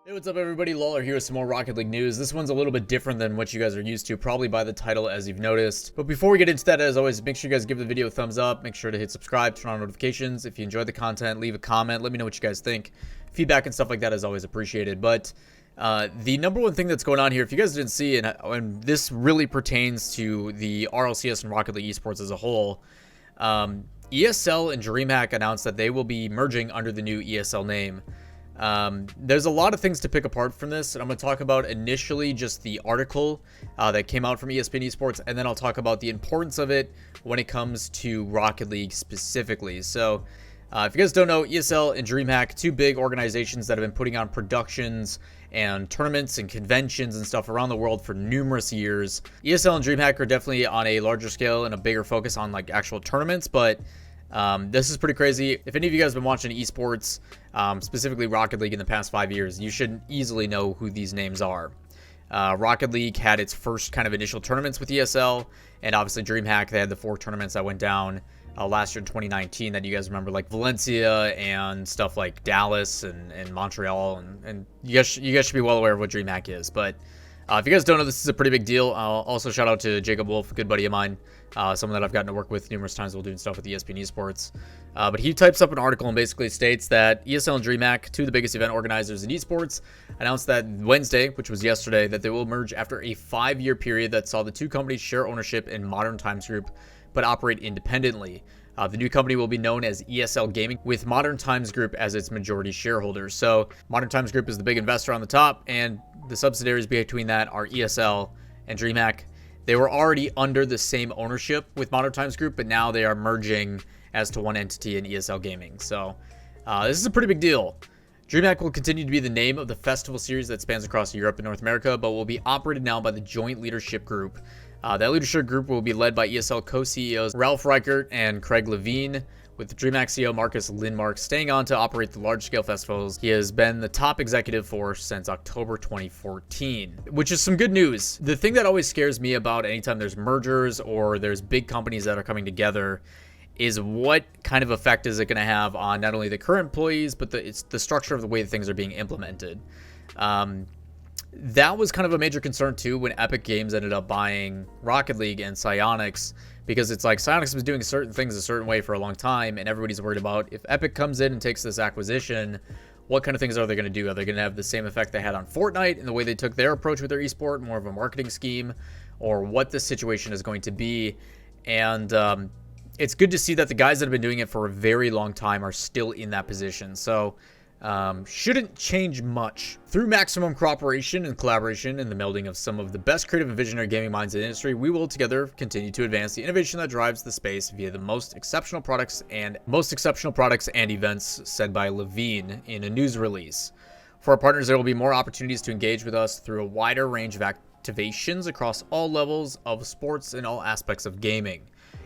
Hey, what's up everybody? Lawler here with some more Rocket League news. This one's a little bit different than what you guys are used to, probably by the title as you've noticed. But before we get into that, as always, make sure you guys give the video a thumbs up. Make sure to hit subscribe, turn on notifications. If you enjoyed the content, leave a comment. Let me know what you guys think. Feedback and stuff like that is always appreciated. But the number one thing that's going on here, if you guys didn't see, and this really pertains to the RLCS and Rocket League Esports as a whole, ESL and Dreamhack announced that they will be merging under the new ESL name. There's a lot of things to pick apart from this, and I'm going to talk about initially just the article that came out from ESPN Esports, and then I'll talk about the importance of it when it comes to Rocket League specifically. So, if you guys don't know, ESL and Dreamhack, two big organizations that have been putting on productions and tournaments and conventions and stuff around the world for numerous years. ESL and Dreamhack are definitely on a larger scale and a bigger focus on like actual tournaments, but this is pretty crazy. If any of you guys have been watching esports, specifically Rocket League in the past 5 years, you should easily know who these names are. Rocket League had its first kind of initial tournaments with ESL, and obviously Dreamhack, they had the 4 tournaments that went down last year in 2019 that you guys remember, like Valencia and stuff like Dallas and Montreal, and you guys should be well aware of what Dreamhack is. But if you guys don't know, this is a pretty big deal. I'll also shout out to Jacob Wolf, a good buddy of mine, someone that I've gotten to work with numerous times while doing stuff with ESPN Esports. But he types up an article and basically states that ESL and DreamHack, two of the biggest event organizers in esports, announced that Wednesday, which was yesterday, that they will merge after a 5-year period that saw the two companies share ownership in Modern Times Group, but operate independently. The new company will be known as ESL Gaming, with Modern Times Group as its majority shareholder. So Modern Times Group is the big investor on the top, and the subsidiaries between that are ESL and DreamHack. They were already under the same ownership with Modern Times Group, but now they are merging as to one entity in ESL Gaming. So this is a pretty big deal. DreamHack will continue to be the name of the festival series that spans across Europe and North America, but will be operated now by the Joint Leadership Group. That leadership group will be led by ESL co-CEOs Ralph Reichert and Craig Levine, with the DreamHack CEO Marcus Lindmark staying on to operate the large-scale festivals he has been the top executive for since October 2014, which is some good news. The thing that always scares me about anytime there's mergers or there's big companies that are coming together is what kind of effect is it going to have on not only the current employees, but it's the structure of the way that things are being implemented. That was kind of a major concern too when Epic Games ended up buying Rocket League and Psyonix, because it's like Psyonix was doing certain things a certain way for a long time, and everybody's worried about if Epic comes in and takes this acquisition, what kind of things are they going to do? Are they going to have the same effect they had on Fortnite in the way they took their approach with their esport, more of a marketing scheme, or what the situation is going to be? And it's good to see that the guys that have been doing it for a very long time are still in that position. So shouldn't change much. Through maximum cooperation and collaboration and the melding of some of the best creative and visionary gaming minds in the industry, we will together continue to advance the innovation that drives the space via the most exceptional products and events, said by Levine in a news release. For our partners, there will be more opportunities to engage with us through a wider range of activations across all levels of sports and all aspects of gaming.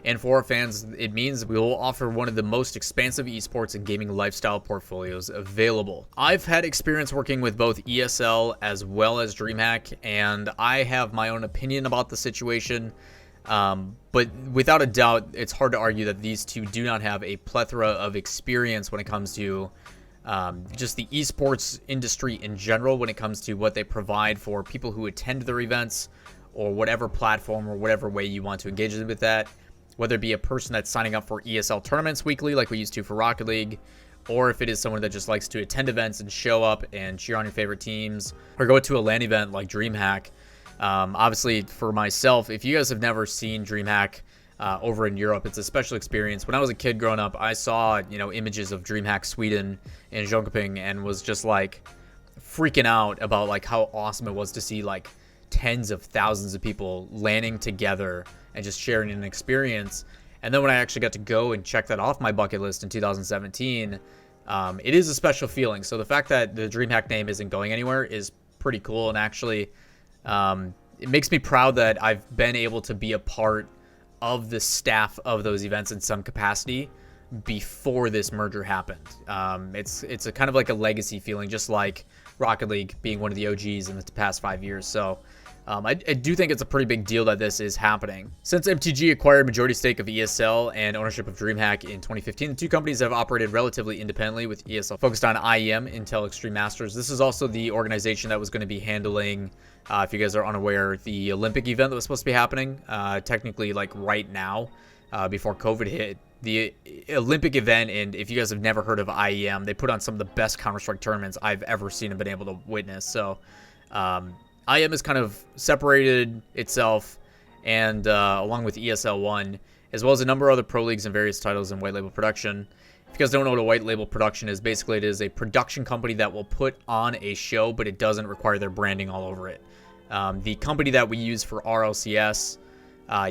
And for our fans, it means we will offer one of the most expansive esports and gaming lifestyle portfolios available. I've had experience working with both ESL as well as DreamHack, and I have my own opinion about the situation. But without a doubt, it's hard to argue that these two do not have a plethora of experience when it comes to just the esports industry in general, when it comes to what they provide for people who attend their events, or whatever platform or whatever way you want to engage with that. Whether it be a person that's signing up for ESL tournaments weekly like we used to for Rocket League, or if it is someone that just likes to attend events and show up and cheer on your favorite teams, or go to a LAN event like DreamHack. Obviously, for myself, if you guys have never seen DreamHack over in Europe, it's a special experience. When I was a kid growing up, I saw images of DreamHack Sweden and Jönköping and was just like freaking out about like how awesome it was to see like tens of thousands of people landing together and just sharing an experience. And then when I actually got to go and check that off my bucket list in 2017, it is a special feeling. So the fact that the DreamHack name isn't going anywhere is pretty cool, and actually it makes me proud that I've been able to be a part of the staff of those events in some capacity before this merger happened. It's a kind of like a legacy feeling, just like Rocket League being one of the OGs in the past 5 years. So I do think it's a pretty big deal that this is happening. Since MTG acquired majority stake of ESL and ownership of DreamHack in 2015, the two companies have operated relatively independently, with ESL focused on IEM, Intel Extreme Masters. This is also the organization that was going to be handling, if you guys are unaware, the Olympic event that was supposed to be happening, technically like right now, before COVID hit. The Olympic event, and if you guys have never heard of IEM, they put on some of the best Counter-Strike tournaments I've ever seen and been able to witness. So, IEM has kind of separated itself, and along with ESL 1, as well as a number of other pro leagues and various titles in white label production. If you guys don't know what a white label production is, basically it is a production company that will put on a show, but it doesn't require their branding all over it. The company that we use for RLCS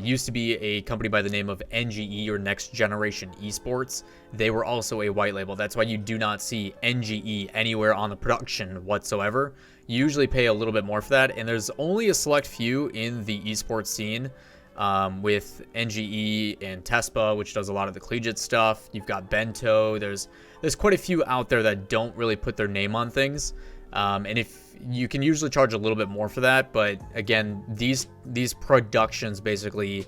used to be a company by the name of NGE, or Next Generation Esports. They were also a white label. That's why you do not see NGE anywhere on the production whatsoever. You usually pay a little bit more for that, and there's only a select few in the esports scene, with NGE and Tespa, which does a lot of the collegiate stuff. You've got Bento. There's quite a few out there that don't really put their name on things. And if you can usually charge a little bit more for that, but again, these productions, basically,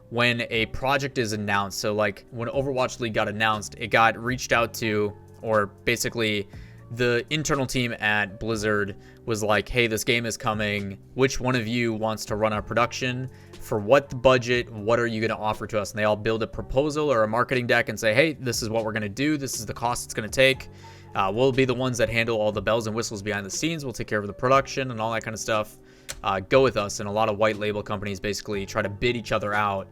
when a project is announced, so like when Overwatch League got announced, it got reached out to, or basically the internal team at Blizzard was like, hey, this game is coming. Which one of you wants to run our production? For what budget? What are you going to offer to us? And they all build a proposal or a marketing deck and say, hey, this is what we're going to do. This is the cost it's going to take. We'll be the ones that handle all the bells and whistles behind the scenes. We'll take care of the production and all that kind of stuff. Go with us. And a lot of white label companies basically try to bid each other out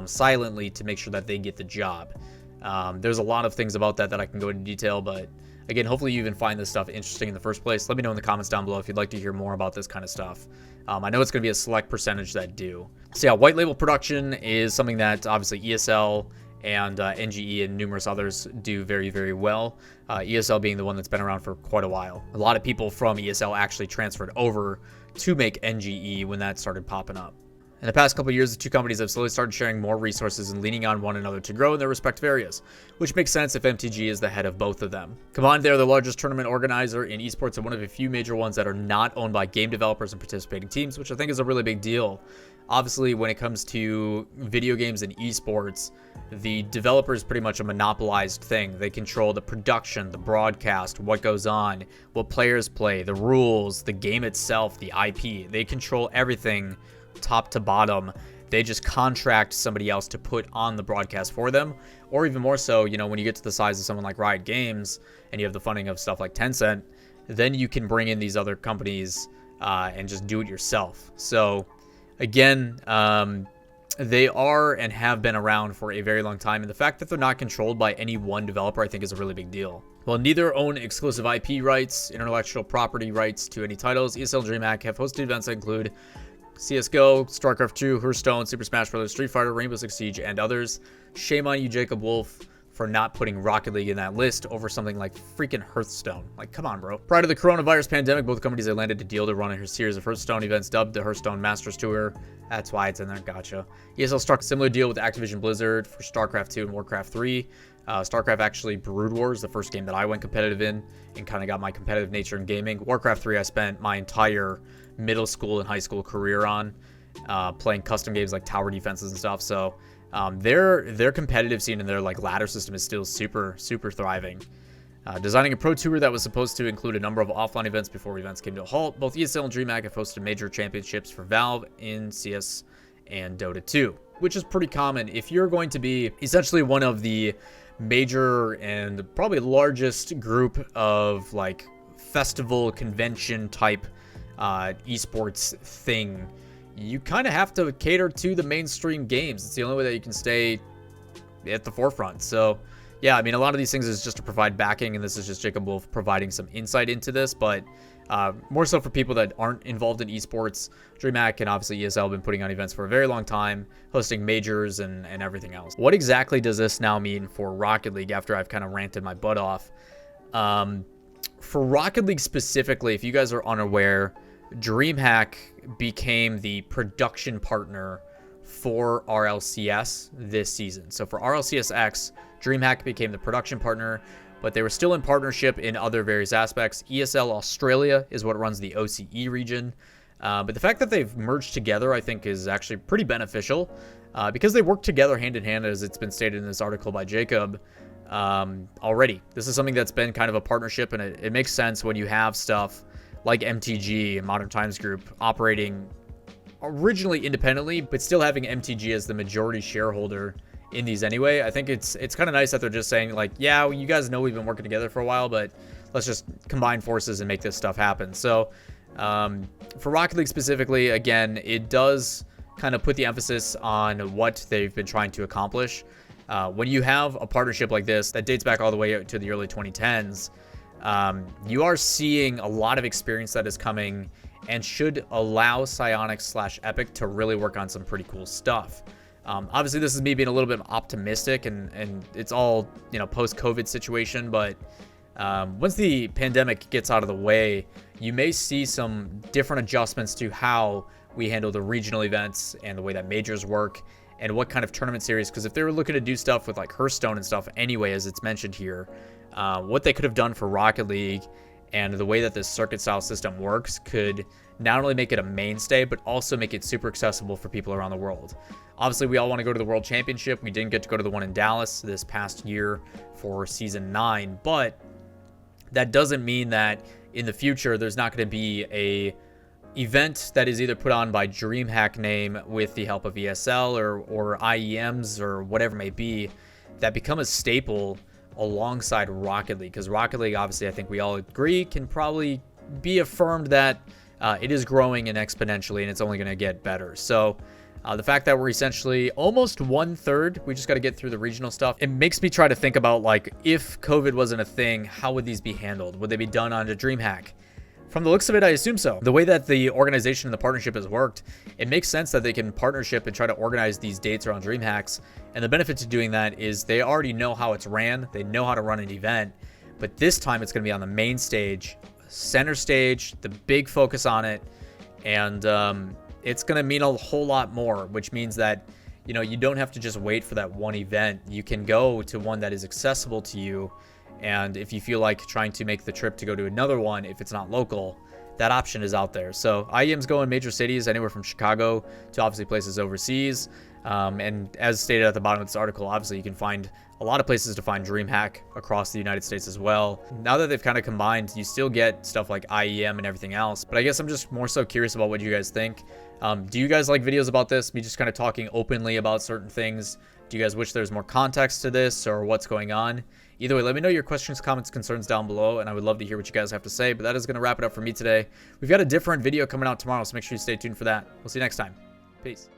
silently to make sure that they get the job. There's a lot of things about that I can go into detail, but again, hopefully you even find this stuff interesting in the first place. Let me know in the comments down below if you'd like to hear more about this kind of stuff. I know it's going to be a select percentage that do. So yeah, white label production is something that obviously ESL and NGE and numerous others do very, very well. ESL being the one that's been around for quite a while. A lot of people from ESL actually transferred over to make NGE when that started popping up. In the past couple of years, the two companies have slowly started sharing more resources and leaning on one another to grow in their respective areas, which makes sense if MTG is the head of both of them. Combined, they are the largest tournament organizer in esports and one of a few major ones that are not owned by game developers and participating teams, which I think is a really big deal. Obviously, when it comes to video games and esports, the developer is pretty much a monopolized thing. They control the production, the broadcast, what goes on, what players play, the rules, the game itself, the IP. They control everything top to bottom. They just contract somebody else to put on the broadcast for them. Or even more so, you know, when you get to the size of someone like Riot Games and you have the funding of stuff like Tencent, then you can bring in these other companies and just do it yourself. So again, they are and have been around for a very long time, and the fact that they're not controlled by any one developer I think is a really big deal. While neither own exclusive IP rights, intellectual property rights to any titles, ESL and DreamHack have hosted events that include CSGO, StarCraft 2, Hearthstone, Super Smash Bros., Street Fighter, Rainbow Six Siege, and others. Shame on you, Jacob Wolf, for not putting Rocket League in that list over something like freaking Hearthstone. Like, come on, bro. Prior to the coronavirus pandemic, both companies had landed a deal to run a series of Hearthstone events dubbed the Hearthstone Masters Tour. That's why it's in there. Gotcha. ESL struck a similar deal with Activision Blizzard for StarCraft 2 and Warcraft 3. StarCraft actually Brood Wars, the first game that I went competitive in and kind of got my competitive nature in gaming. Warcraft 3 I spent my entire middle school and high school career on, playing custom games like tower defenses and stuff. So their competitive scene and their like ladder system is still super thriving. Designing a pro tour that was supposed to include a number of offline events before events came to a halt, both ESL and DreamHack have hosted major championships for Valve in CS and Dota 2, which is pretty common. If you're going to be essentially one of the major and probably largest group of like festival convention type esports thing, you kind of have to cater to the mainstream games. It's the only way that you can stay at the forefront. So yeah, I mean, a lot of these things is just to provide backing, and this is just Jacob Wolf providing some insight into this, but more so for people that aren't involved in esports. DreamHack and obviously ESL have been putting on events for a very long time, hosting majors and everything else. What exactly does this now mean for Rocket League after I've kind of ranted my butt off? For Rocket League specifically, if you guys are unaware, DreamHack became the production partner for RLCS this season. So for RLCS X, DreamHack became the production partner, but they were still in partnership in other various aspects. ESL Australia is what runs the OCE region. But the fact that they've merged together, I think, is actually pretty beneficial because they work together hand in hand, as it's been stated in this article by Jacob already. This is something that's been kind of a partnership, and it makes sense when you have stuff like MTG and Modern Times Group operating originally independently, but still having MTG as the majority shareholder in these anyway. I think it's kind of nice that they're just saying, like, yeah, you guys know we've been working together for a while, but let's just combine forces and make this stuff happen. So for Rocket League specifically, again, it does kind of put the emphasis on what they've been trying to accomplish. When you have a partnership like this that dates back all the way to the early 2010s, you are seeing a lot of experience that is coming and should allow Psyonix/Epic to really work on some pretty cool stuff. Obviously, this is me being a little bit optimistic, and it's all, you know, post-COVID situation, but once the pandemic gets out of the way, you may see some different adjustments to how we handle the regional events and the way that majors work and what kind of tournament series, because if they were looking to do stuff with like Hearthstone and stuff anyway, as it's mentioned here, what they could have done for Rocket League and the way that this circuit style system works could not only make it a mainstay, but also make it super accessible for people around the world. Obviously, we all want to go to the World Championship. We didn't get to go to the one in Dallas this past year for Season 9, but that doesn't mean that in the future there's not going to be a event that is either put on by DreamHack name with the help of ESL or IEMs or whatever it may be that become a staple alongside Rocket League, because Rocket League, obviously, I think we all agree, can probably be affirmed that it is growing and exponentially, and it's only going to get better. So the fact that we're essentially almost 1/3, we just got to get through the regional stuff. It makes me try to think about, like, if COVID wasn't a thing, how would these be handled? Would they be done onto DreamHack? From the looks of it, I assume so. The way that the organization and the partnership has worked, it makes sense that they can partnership and try to organize these dates around DreamHacks. And the benefit to doing that is they already know how it's ran. They know how to run an event. But this time it's going to be on the main stage, center stage, the big focus on it. And it's going to mean a whole lot more, which means that, you know, you don't have to just wait for that one event. You can go to one that is accessible to you. And if you feel like trying to make the trip to go to another one, if it's not local, that option is out there. So IEMs go in major cities, anywhere from Chicago to obviously places overseas. And as stated at the bottom of this article, obviously you can find a lot of places to find DreamHack across the United States as well. Now that they've kind of combined, you still get stuff like IEM and everything else. But I guess I'm just more so curious about what you guys think. Do you guys like videos about this? Me just kind of talking openly about certain things? Do you guys wish there's more context to this or what's going on? Either way, let me know your questions, comments, concerns down below, and I would love to hear what you guys have to say. But that is going to wrap it up for me today. We've got a different video coming out tomorrow, so make sure you stay tuned for that. We'll see you next time. Peace.